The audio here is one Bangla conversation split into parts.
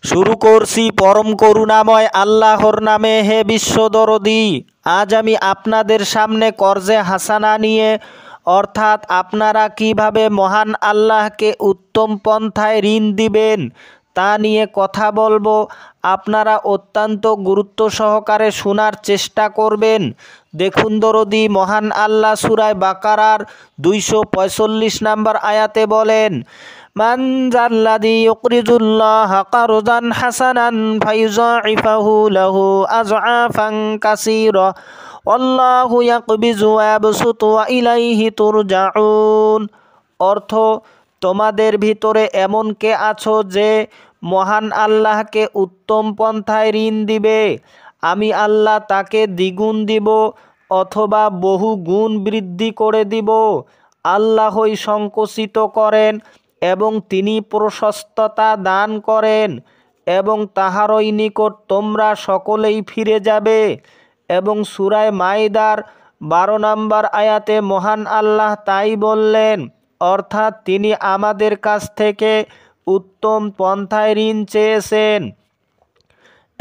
শুরু করছি পরম করুণাময় আল্লাহর নামে। হে বিশ্বদরদী, আজ আমি আপনাদের সামনে কর্জে হাসানা নিয়ে, অর্থাৎ আপনারা কিভাবে মহান আল্লাহকে উত্তম পন্থায় ঋণ দিবেন তা নিয়ে কথা বলবো। আপনারা অত্যন্ত গুরুত্ব সহকারে শোনার চেষ্টা করবেন। দেখুন দরদী, মহান আল্লাহ সূরা বাকারার 245 নম্বর আয়াতে বলেন, মান জাল্লাযী ইউকরিজুল্লাহা কারযান হাসানান ফায়ুযাইফাহু লাহু আযআফান কাসীরা ওয়াল্লাহু ইয়াকবিজু ওয়া ইয়াবসুতু ওয়া ইলাইহি তুরজাউন। অর্থ, তোমাদের ভিতরে এমন কে আছো যে মহান আল্লাহকে উত্তম পন্থায় ঋণ দিবে? আমি আল্লাহ তাকে দ্বিগুণ দিব অথবা বহু গুণ বৃদ্ধি করে দিব। আল্লাহই সংকোচিত করেন এবং তিনি প্রশস্ততা দান করেন, এবং তাহারই নিকট তোমরা সকলেই ফিরে যাবে। এবং সূরা মাইদার 12 নম্বর আয়াতে মহান আল্লাহ তাই বললেন, অর্থাৎ তিনি আমাদের কাছ থেকে উত্তম পন্থায় ঋণ চেয়েছেন।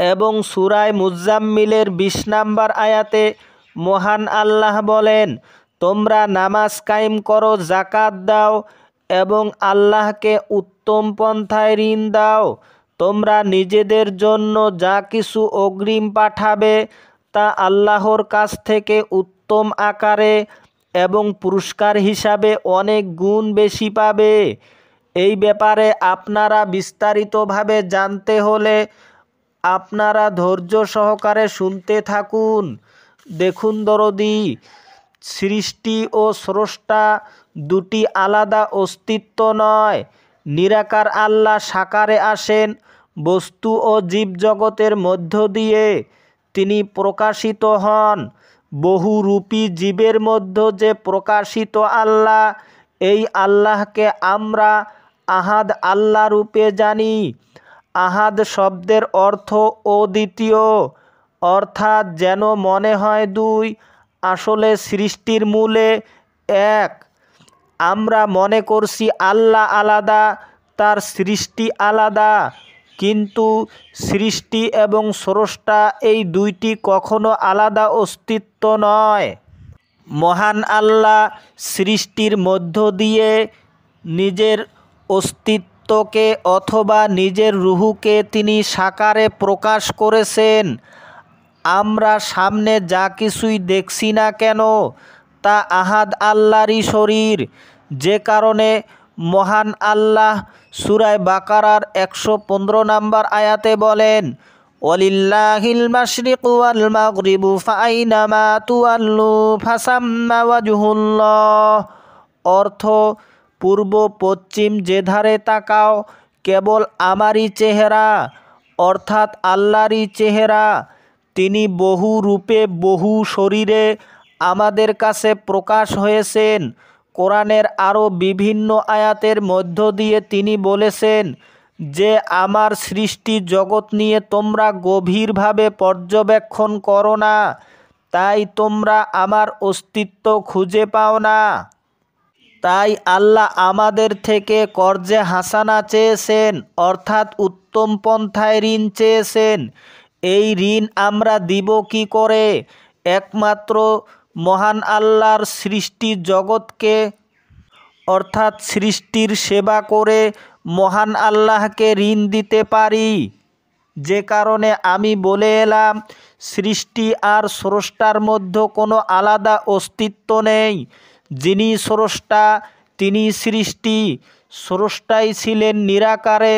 এবং সূরা মুজাম্মিলের 20 নম্বর আয়াতে মহান আল্লাহ বলেন, তোমরা নামাজ কায়েম করো, যাকাত দাও এবং আল্লাহকে উত্তম পন্থায় ঋণ দাও। তোমরা নিজেদের জন্য যা কিছু অগ্রিম পাঠাবে তা আল্লাহর কাছ থেকে উত্তম আকারে এবং পুরস্কার হিসাবে অনেক গুণ বেশি পাবে। এই ব্যাপারে আপনারা বিস্তারিতভাবে জানতে হলে আপনারা ধৈর্য সহকারে শুনতে থাকুন। দেখুন দরদী, সৃষ্টি ও স্রষ্টা দুটি আলাদা অস্তিত্ব নয়। নিরাকার আল্লাহ সাকারে আসেন, বস্তু ও জীবজগতের মধ্য দিয়ে তিনি প্রকাশিত হন। বহুরূপী জীবের মধ্যে যে প্রকাশিত আল্লাহ, এই আল্লাহকে আমরা আহাদ আল্লাহ রূপে জানি। আহাদ শব্দের অর্থ অদ্বিতীয়, অর্থাৎ যেন মনে হয় দুই, আসলে সৃষ্টির মূলে এক। আমরা মনে করছি আল্লাহ আলাদা, তার সৃষ্টি আলাদা, কিন্তু সৃষ্টি এবং স্রষ্টা এই দুইটি কখনো আলাদা অস্তিত্ব নয়। মহান আল্লাহ সৃষ্টির মধ্য দিয়ে নিজের অস্তিত্বকে অথবা নিজের রুহুকে তিনি সাকারে প্রকাশ করেছেন। আমরা সামনে যা কিছুই দেখছি না কেন তা আহাদ আল্লাহরই শরীর, যে কারণে মহান আল্লাহ সূরা বাকারার 115 নম্বর আয়াতে বলেন, ওয়ালিল্লাহিল মাশরিকু ওয়াল মাগরিবু ফাআইনামা তুওয়াল্লু ফাসাম্মা ওয়াজহুল্লাহ। অর্থ, পূর্ব পশ্চিম যেধারে তাকাও কেবল আমারই চেহারা, অর্থাৎ আল্লাহরই চেহারা। তিনি বহু রূপে বহু শরীরে আমাদের কাছে প্রকাশ হয়েছেন। কোরআনের আরও বিভিন্ন আয়াতের মধ্য দিয়ে তিনি বলেছেন যে আমার সৃষ্টি জগৎ নিয়ে তোমরা গভীরভাবে পর্যবেক্ষণ করো না, তাই তোমরা আমার অস্তিত্ব খুঁজে পাও না। তাই আল্লাহ আমাদের থেকে কর্জে হাসানা চেয়েছেন, অর্থাৎ উত্তম পন্থায় ঋণ চেয়েছেন। এই ঋণ আমরা দিব কি করে? একমাত্র মহান আল্লাহর সৃষ্টি জগৎকে, অর্থাৎ সৃষ্টির সেবা করে মহান আল্লাহকে ঋণ দিতে পারি। যে কারণে আমি বলে এলাম, সৃষ্টি আর স্রষ্টার মধ্যে কোনো আলাদা অস্তিত্ব নেই। যিনি স্রষ্টা তিনি সৃষ্টি। স্রষ্টাই ছিলেন নিরাকারে,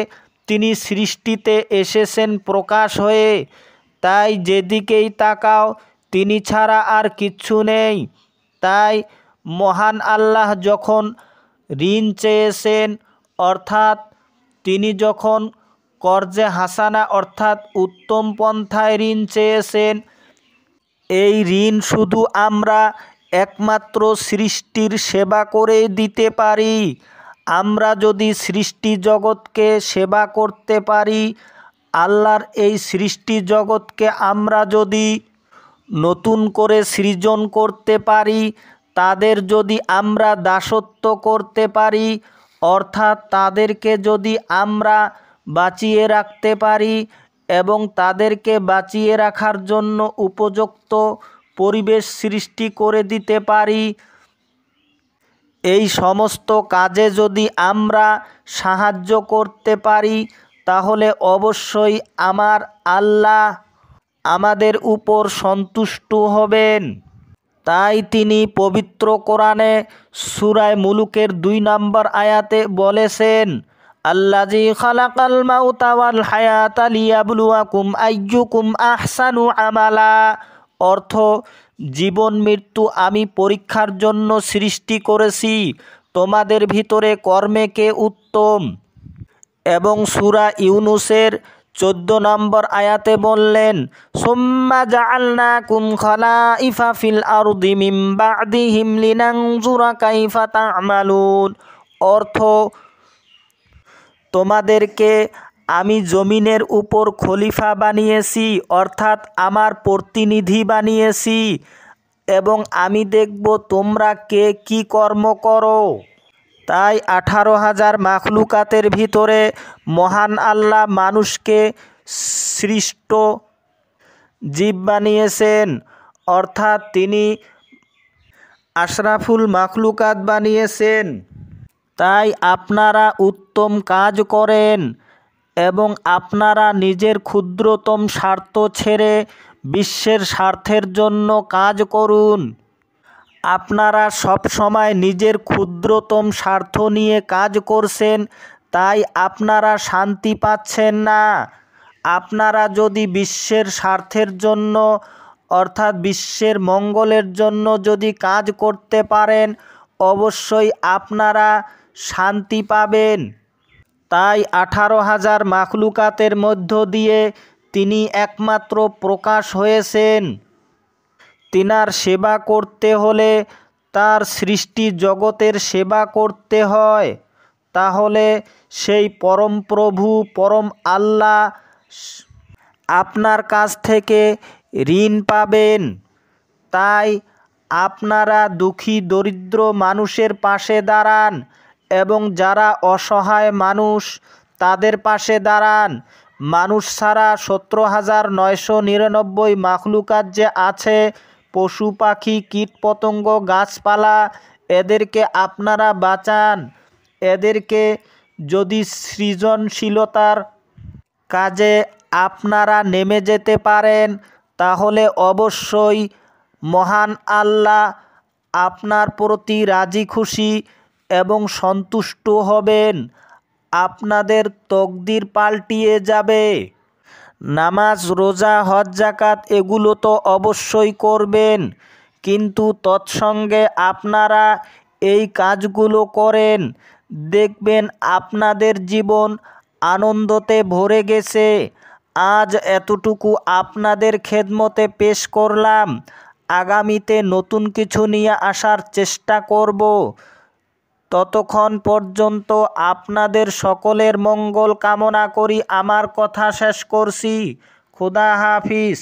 তিনি সৃষ্টিতে এসেছেন প্রকাশ হয়ে। তাই যেদিকেই তাকাও তিনি ছাড়া আর কিচ্ছু নেই। তাই মহান আল্লাহ যখন ঋণ চেয়েছেন, অর্থাৎ তিনি যখন কর্জে হাসানা অর্থাৎ উত্তম পন্থায় ঋণ চেয়েছেন, এই ঋণ শুধু আমরা একমাত্র সৃষ্টির সেবা করে দিতে পারি। আমরা যদি সৃষ্টি জগৎকে সেবা করতে পারি, আল্লাহর এই সৃষ্টি জগৎকে আমরা যদি নতুন করে সৃজন করতে পারি, তাদের যদি আমরা দাসত্ব করতে পারি, অর্থাৎ তাদেরকে যদি আমরা বাঁচিয়ে রাখতে পারি এবং তাদেরকে বাঁচিয়ে রাখার জন্য উপযুক্ত পরিবেশ সৃষ্টি করে দিতে পারি। এই সমস্ত কাজে যদি আমরা সাহায্য করতে পারি তাহলে অবশ্যই আমার আল্লাহ আমাদের উপর সন্তুষ্ট হবেন। তাই তিনি পবিত্র কোরআনে সূরা মুলুকের 2 নম্বর আয়াতে বলেছেন, আল্লাযী খালাকাল মাউতা ওয়াল হায়াতা লিয়াবলুয়াকুম আইয়ুকুম আহসানু আমালা। অর্থ, জীবন মৃত্যু আমি পরীক্ষার জন্য সৃষ্টি করেছি, তোমাদের ভিতরে কর্মে কে উত্তম। এবং সূরা ইউনূসের 14 নম্বর আয়াতে বললেন, সুম্মা জাআলনাকুম খালাইফা ফিল আরদি মিন বা'দিহিম লিনানজুরা কাইফা তা'মালুন। অর্থ, তোমাদেরকে আমি জমিনের উপর খলিফা বানিয়েছি, অর্থাৎ আমার প্রতিনিধি বানিয়েছি, এবং আমি দেখব তোমরা কে কি কর্ম করো। তাই 18,000 মাখলুকাতের ভিতরে মহান আল্লাহ মানুষকে সৃষ্ট জীব বানিয়েছেন, অর্থাৎ তিনি আশরাফুল মাখলুকাত বানিয়েছেন। তাই আপনারা উত্তম কাজ করেন এবং আপনারা নিজের ক্ষুদ্রতম স্বার্থ ছেড়ে বিশ্বের স্বার্থের জন্য কাজ করুন। আপনারা সব সময় নিজের ক্ষুদ্রতম স্বার্থ নিয়ে কাজ করছেন, তাই আপনারা শান্তি পাচ্ছেন না। আপনারা যদি বিশ্বের স্বার্থের জন্য অর্থাৎ বিশ্বের মঙ্গলের জন্য যদি কাজ করতে পারেন অবশ্যই আপনারা শান্তি পাবেন। তাই 18,000 মাখলুকাতের মধ্য দিয়ে তিনি একমাত্র প্রকাশ হয়েছেন। তিনার সেবা করতে হলে তার সৃষ্টি জগতের সেবা করতে হয়, তাহলে সেই পরম প্রভু পরম আল্লাহ আপনার কাছ থেকে ঋণ পাবেন। তাই আপনারা দুঃখী দরিদ্র মানুষের পাশে দাঁড়ান এবং যারা অসহায় মানুষ তাদের পাশে দাঁড়ান। মানুষ ছাড়া 17,999 মাখলুকাত যে আছে, পশু পাখি কীট পতঙ্গ গাছপালা, এদেরকে আপনারা বাঁচান। এদেরকে যদি সৃজনশীলতার কাজে আপনারা নেমে যেতে পারেন তাহলে অবশ্যই মহান আল্লাহ আপনার প্রতি রাজি খুশি এবং সন্তুষ্ট হবেন, আপনাদের তকদির পাল্টিয়ে যাবে। নামাজ রোজা হজ জাকাত এগুলো তো অবশ্যই করবেন, কিন্তু তৎসঙ্গে আপনারা এই কাজগুলো করেন, দেখবেন আপনাদের জীবন আনন্দতে ভরে গেছে। আজ এতটুকু আপনাদের খেদমতে পেশ করলাম, আগামীতে নতুন কিছু নিয়ে আসার চেষ্টা করব। ততক্ষণ পর্যন্ত আপনাদের সকলের মঙ্গল কামনা করি আমার কথা শেষ করছি। খুদা হাফিজ।